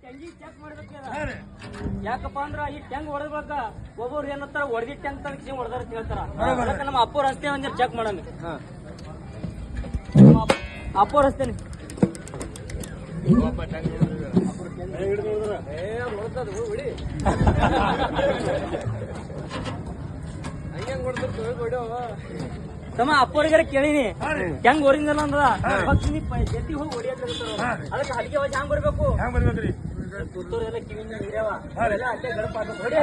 ಟೆಂಗಿ check ಮಾಡ್ಬೇಕಲ್ಲ ಯಾಕಪ್ಪ ಅಂದ್ರ ಈ ಟೆಂಗ್ ಹೊಡೆದ್ಬೇಕ ಒಬ್ಬರು ಏನಂತಾರ ಹೊಡೆದಿ ಟೆಂಗ್ ತನಕ ಹೊಡೆದಾರ ಹೇಳ್ತಾರ ಅದಕ್ಕೆ ನಮ್ಮ ಅಪ್ಪೋ ರಸ್ತೆ ಒಂದ್ ಚೆಕ್ ಮಾಡೋಣ ಅಪ್ಪೋ ರಸ್ತೆನಿ ತಮ್ಮ ಅಪ್ಪೋರಿಗಾರ ಕೇಳಿನಿ ಹೆಂಗ್ ಹೊರಿಂದಲ್ಲ ಅಂದ್ರ ಜೊತೆ ಹೋಗಿ ಹೊಡಿಯತ್ತಾರ ಅದಕ್ಕೆ ಹಲಿಗೆ ಹೋಗಿ ಹ್ಯಾಂಗ್ ಬರ್ಬೇಕು ತುತ್ತೂರೆಲ್ಲ ಕಿವಿ ಹಿರಿಯವ ಅಲ್ಲೇ ಗಡಪ ಹೊಡಿ